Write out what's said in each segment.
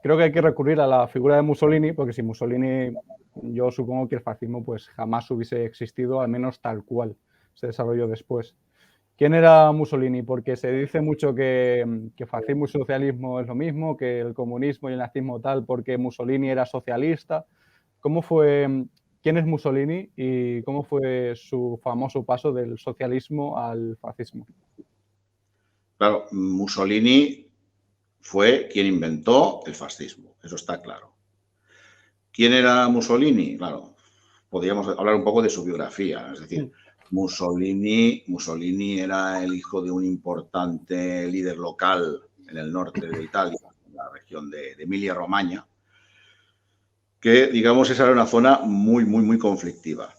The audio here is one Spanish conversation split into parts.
creo que hay que recurrir a la figura de Mussolini, porque sin Mussolini yo supongo que el fascismo pues jamás hubiese existido, al menos tal cual se desarrolló después. ¿Quién era Mussolini? Porque se dice mucho que fascismo y socialismo es lo mismo, que el comunismo y el nazismo tal, porque Mussolini era socialista. ¿Cómo fue, quién es Mussolini y cómo fue su famoso paso del socialismo al fascismo? Claro, Mussolini fue quien inventó el fascismo, eso está claro. ¿Quién era Mussolini? Claro, podríamos hablar un poco de su biografía, es decir, Mussolini era el hijo de un importante líder local en el norte de Italia, en la región de Emilia-Romagna, que, digamos, esa era una zona muy conflictiva.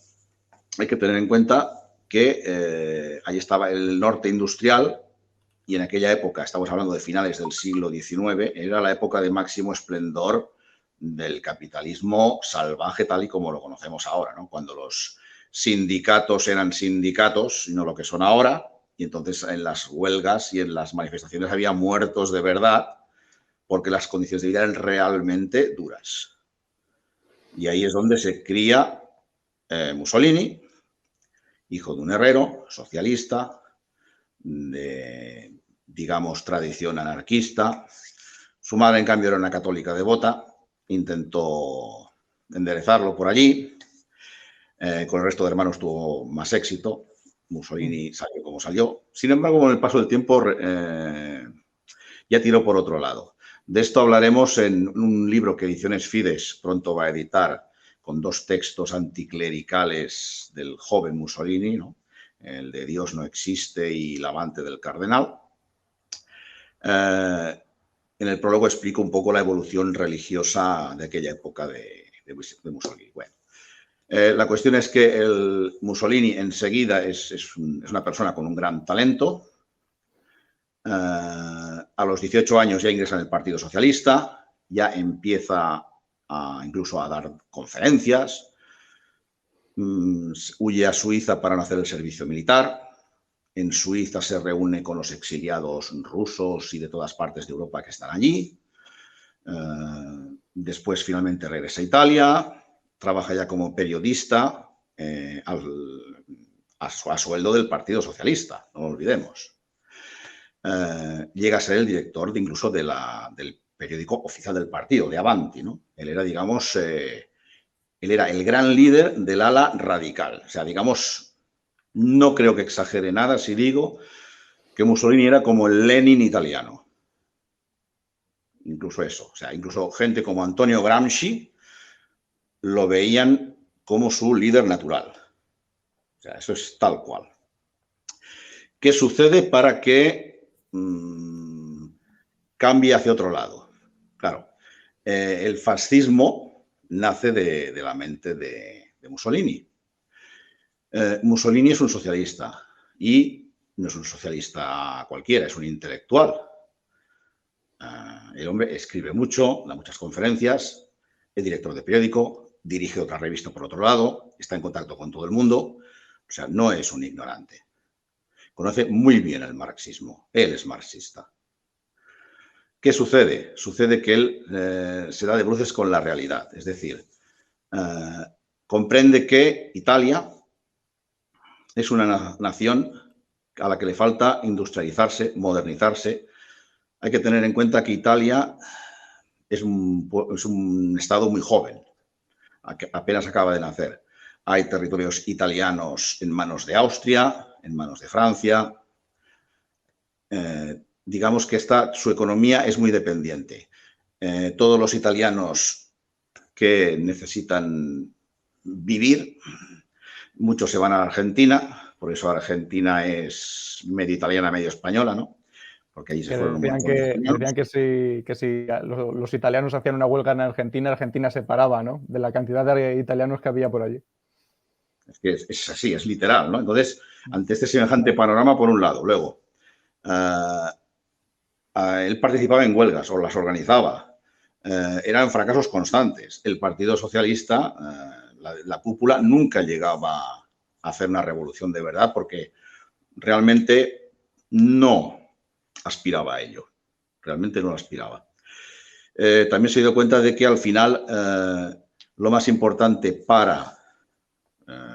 Hay que tener en cuenta que ahí estaba el norte industrial y en aquella época, estamos hablando de finales del siglo XIX, era la época de máximo esplendor del capitalismo salvaje tal y como lo conocemos ahora, ¿no? Cuando los sindicatos eran sindicatos y no lo que son ahora, y entonces en las huelgas y en las manifestaciones había muertos de verdad porque las condiciones de vida eran realmente duras. Y ahí es donde se cría Mussolini, hijo de un herrero, socialista, de, digamos, tradición anarquista. Su madre, en cambio, era una católica devota, intentó enderezarlo por allí. Con el resto de hermanos tuvo más éxito. Mussolini salió como salió. Sin embargo, con el paso del tiempo ya tiró por otro lado. De esto hablaremos en un libro que Ediciones Fides pronto va a editar, con 2 textos anticlericales del joven Mussolini, ¿no? El de Dios no existe y La amante del cardenal. En el prólogo explico un poco la evolución religiosa de aquella época de Mussolini. Bueno, la cuestión es que el Mussolini enseguida es una persona con un gran talento. A los 18 años ya ingresa en el Partido Socialista, ya empieza incluso a dar conferencias, huye a Suiza para no hacer el servicio militar. En Suiza se reúne con los exiliados rusos y de todas partes de Europa que están allí. Después finalmente regresa a Italia, trabaja ya como periodista a sueldo del Partido Socialista, no lo olvidemos. Llega a ser el director incluso del periódico oficial del partido, de Avanti, ¿no? Él era, digamos, él era el gran líder del ala radical. O sea, digamos, no creo que exagere nada si digo que Mussolini era como el Lenin italiano. Incluso eso. O sea, incluso gente como Antonio Gramsci lo veían como su líder natural. O sea, eso es tal cual. ¿Qué sucede para que cambie hacia otro lado? Claro, el fascismo nace de la mente de Mussolini. Mussolini es un socialista y no es un socialista cualquiera, es un intelectual. El hombre escribe mucho, da muchas conferencias, es director de periódico, dirige otra revista por otro lado, está en contacto con todo el mundo, o sea, no es un ignorante. Conoce muy bien el marxismo, él es marxista. ¿Qué sucede? Sucede que él se da de bruces con la realidad, es decir, comprende que Italia es una nación a la que le falta industrializarse, modernizarse. Hay que tener en cuenta que Italia es un estado muy joven, apenas acaba de nacer. Hay territorios italianos en manos de Austria, en manos de Francia. Digamos que su economía es muy dependiente. Todos los italianos que necesitan vivir, muchos se van a Argentina, por eso Argentina es medio italiana, medio española, ¿no? Porque allí se fueron un montón de italianos. Decían que si los italianos hacían una huelga en Argentina, Argentina se paraba, ¿no? De la cantidad de italianos que había por allí. Es que es así, es literal, ¿no? Entonces, ante este semejante panorama, por un lado, luego, él participaba en huelgas o las organizaba. Eran fracasos constantes. El Partido Socialista, la cúpula, nunca llegaba a hacer una revolución de verdad porque realmente no aspiraba a ello. Realmente no lo aspiraba. también se dio cuenta de que al final lo más importante para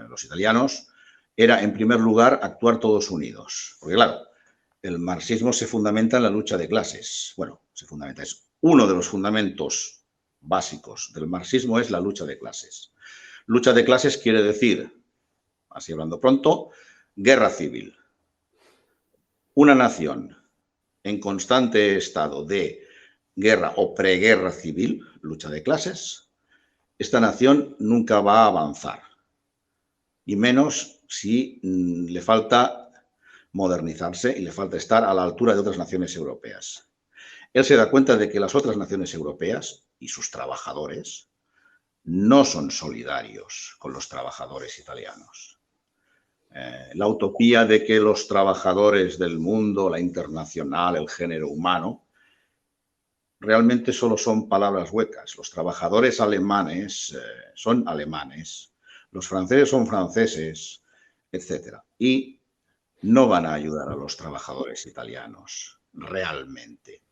los italianos era, en primer lugar, actuar todos unidos. Porque, claro, el marxismo se fundamenta en la lucha de clases. Bueno, es uno de los fundamentos básicos del marxismo, es la lucha de clases. Lucha de clases quiere decir, así hablando pronto, guerra civil. Una nación en constante estado de guerra o preguerra civil, lucha de clases, esta nación nunca va a avanzar. Y menos si le falta modernizarse y le falta estar a la altura de otras naciones europeas. Él se da cuenta de que las otras naciones europeas y sus trabajadores no son solidarios con los trabajadores italianos. La utopía de que los trabajadores del mundo, la internacional, el género humano, realmente solo son palabras huecas. Los trabajadores alemanes son alemanes, los franceses son franceses, etc. Y no van a ayudar a los trabajadores italianos, realmente.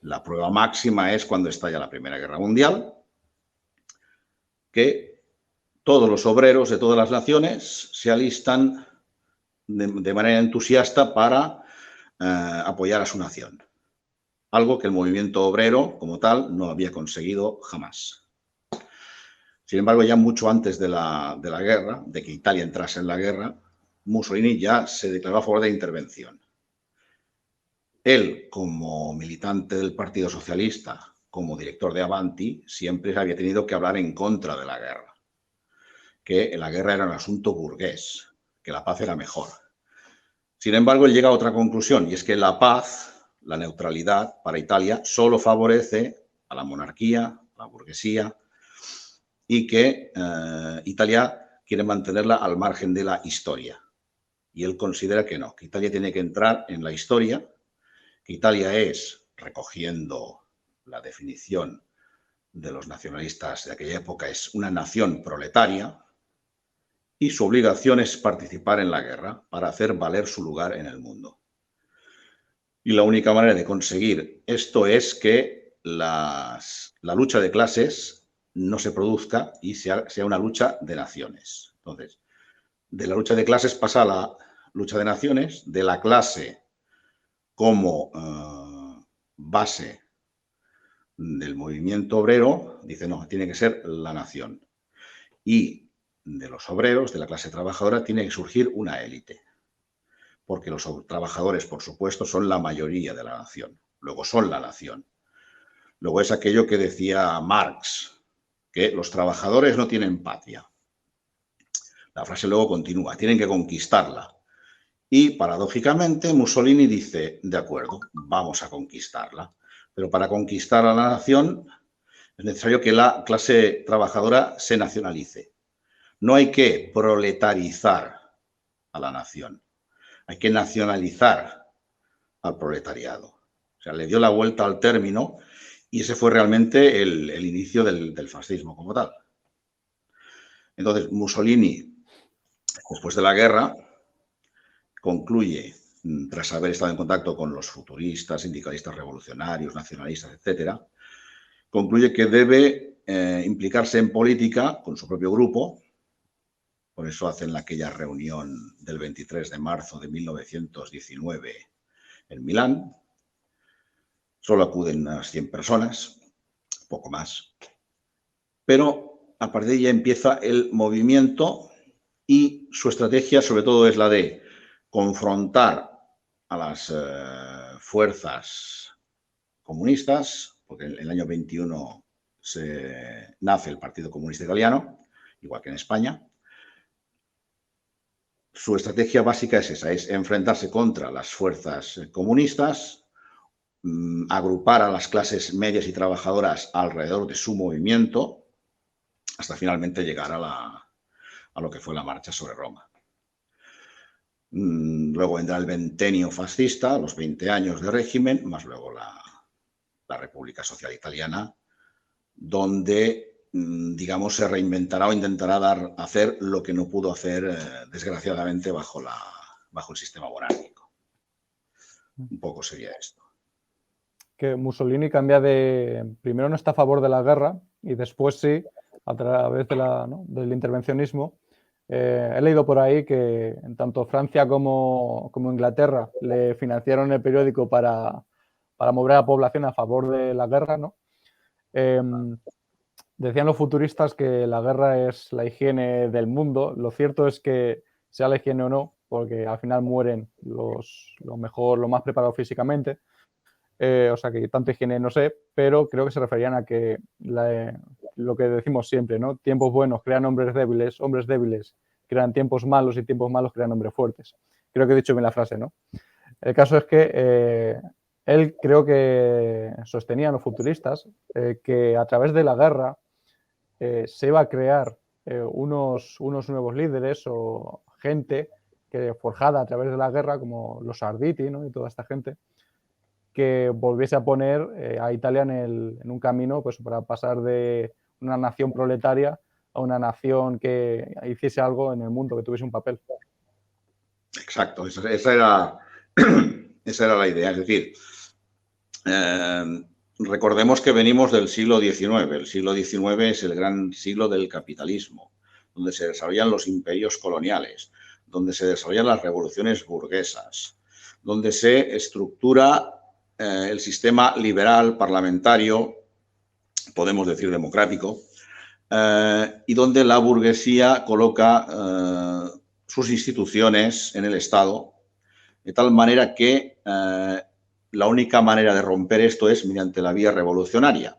La prueba máxima es cuando estalla la Primera Guerra Mundial, que todos los obreros de todas las naciones se alistan de manera entusiasta para apoyar a su nación. Algo que el movimiento obrero, como tal, no había conseguido jamás. Sin embargo, ya mucho antes de la guerra, de que Italia entrase en la guerra, Mussolini ya se declaró a favor de la intervención. Él, como militante del Partido Socialista, como director de Avanti, siempre había tenido que hablar en contra de la guerra. Que la guerra era un asunto burgués, que la paz era mejor. Sin embargo, él llega a otra conclusión, y es que la paz, la neutralidad para Italia, solo favorece a la monarquía, a la burguesía, y que Italia quiere mantenerla al margen de la historia. Y él considera que no, que Italia tiene que entrar en la historia, que Italia es, recogiendo la definición de los nacionalistas de aquella época, es una nación proletaria, y su obligación es participar en la guerra para hacer valer su lugar en el mundo. Y la única manera de conseguir esto es que la lucha de clases no se produzca y sea una lucha de naciones. Entonces, de la lucha de clases pasa a la lucha de naciones, de la clase como base del movimiento obrero, dice no, tiene que ser la nación. Y de los obreros, de la clase trabajadora, tiene que surgir una élite. Porque los trabajadores, por supuesto, son la mayoría de la nación. Luego son la nación. Luego es aquello que decía Marx, que los trabajadores no tienen patria. La frase luego continúa, tienen que conquistarla. Y, paradójicamente, Mussolini dice, de acuerdo, vamos a conquistarla. Pero para conquistar a la nación es necesario que la clase trabajadora se nacionalice. No hay que proletarizar a la nación. Hay que nacionalizar al proletariado. O sea, le dio la vuelta al término y ese fue realmente el inicio del fascismo como tal. Entonces, Mussolini, después de la guerra, concluye, tras haber estado en contacto con los futuristas, sindicalistas revolucionarios, nacionalistas, etcétera, concluye que debe implicarse en política con su propio grupo. Por eso hacen aquella reunión del 23 de marzo de 1919 en Milán. Solo acuden unas 100 personas, poco más. Pero a partir de ahí ya empieza el movimiento y su estrategia sobre todo es la de confrontar a las fuerzas comunistas, porque en el año 21 nace el Partido Comunista Italiano, igual que en España. Su estrategia básica es esa, es enfrentarse contra las fuerzas comunistas, agrupar a las clases medias y trabajadoras alrededor de su movimiento, hasta finalmente llegar a lo que fue la marcha sobre Roma. Luego vendrá el ventenio fascista, los 20 años de régimen, más luego la República Social Italiana, donde, digamos, se reinventará o intentará hacer lo que no pudo hacer, desgraciadamente, bajo el sistema monárquico. Un poco sería esto. que Mussolini cambia de... Primero no está a favor de la guerra y después sí, a través de del intervencionismo. He leído por ahí que tanto Francia como Inglaterra le financiaron el periódico para mover a la población a favor de la guerra, ¿no? Decían los futuristas que la guerra es la higiene del mundo. Lo cierto es que sea la higiene o no, porque al final mueren los más preparados físicamente. O sea que tanta higiene no sé, pero creo que se referían a que lo que decimos siempre, ¿no? Tiempos buenos crean hombres débiles crean tiempos malos y tiempos malos crean hombres fuertes. Creo que he dicho bien la frase, ¿no? El caso es que él creo que sostenía, los futuristas, que a través de la guerra se iba a crear unos nuevos líderes o gente que forjada a través de la guerra, como los Arditi, ¿no? Y toda esta gente, que volviese a poner a Italia en un camino pues, para pasar de una nación proletaria a una nación que hiciese algo en el mundo, que tuviese un papel. Exacto, esa era la idea. Es decir, recordemos que venimos del siglo XIX. El siglo XIX es el gran siglo del capitalismo, donde se desarrollan los imperios coloniales, donde se desarrollan las revoluciones burguesas, donde se estructura el sistema liberal parlamentario, podemos decir democrático, y donde la burguesía coloca sus instituciones en el Estado, de tal manera que la única manera de romper esto es mediante la vía revolucionaria.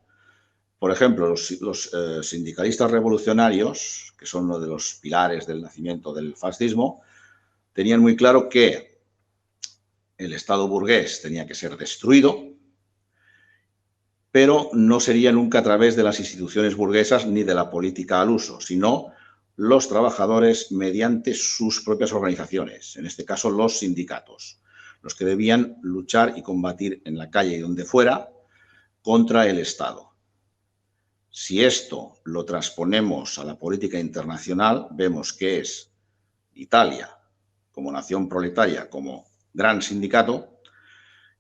Por ejemplo, los sindicalistas revolucionarios, que son uno de los pilares del nacimiento del fascismo, tenían muy claro que el Estado burgués tenía que ser destruido, pero no sería nunca a través de las instituciones burguesas ni de la política al uso, sino los trabajadores mediante sus propias organizaciones, en este caso los sindicatos, los que debían luchar y combatir en la calle y donde fuera contra el Estado. Si esto lo transponemos a la política internacional, vemos que es Italia, como nación proletaria, como gran sindicato,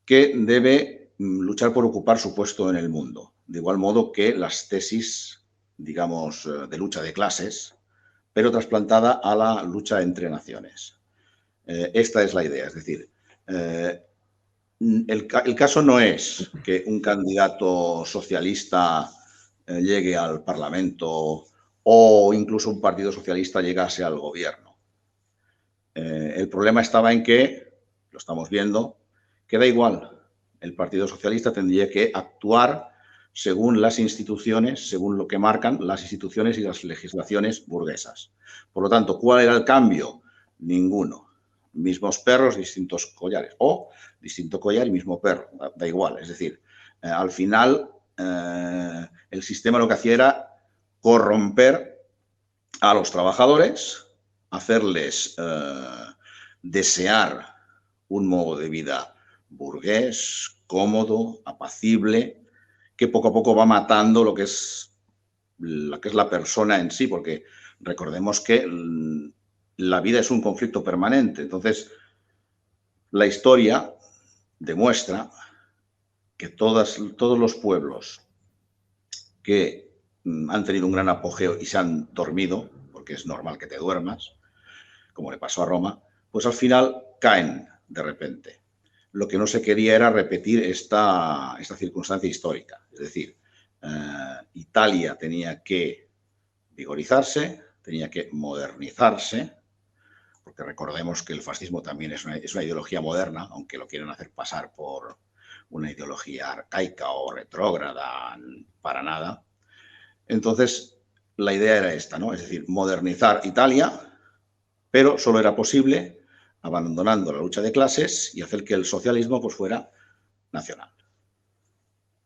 que debe luchar por ocupar su puesto en el mundo. De igual modo que las tesis, digamos, de lucha de clases, pero trasplantada a la lucha entre naciones. Esta es la idea, es decir, el caso no es que un candidato socialista llegue al Parlamento o incluso un partido socialista llegase al gobierno. El problema estaba en que, lo estamos viendo, que da igual. El Partido Socialista tendría que actuar según las instituciones, según lo que marcan las instituciones y las legislaciones burguesas. Por lo tanto, ¿cuál era el cambio? Ninguno. Mismos perros, distintos collares. O distinto collar y mismo perro. Da igual. Es decir, al final el sistema lo que hacía era corromper a los trabajadores, hacerles desear un modo de vida burgués, cómodo, apacible, que poco a poco va matando lo que es la persona en sí, porque recordemos que la vida es un conflicto permanente. Entonces, la historia demuestra que todos los pueblos que han tenido un gran apogeo y se han dormido, porque es normal que te duermas, como le pasó a Roma, pues al final caen de repente. Lo que no se quería era repetir esta circunstancia histórica. Es decir, Italia tenía que vigorizarse, tenía que modernizarse, porque recordemos que el fascismo también es una ideología moderna, aunque lo quieren hacer pasar por una ideología arcaica o retrógrada, para nada. Entonces, la idea era esta, ¿no? Es decir, modernizar Italia, pero solo era posible abandonando la lucha de clases y hacer que el socialismo pues fuera nacional.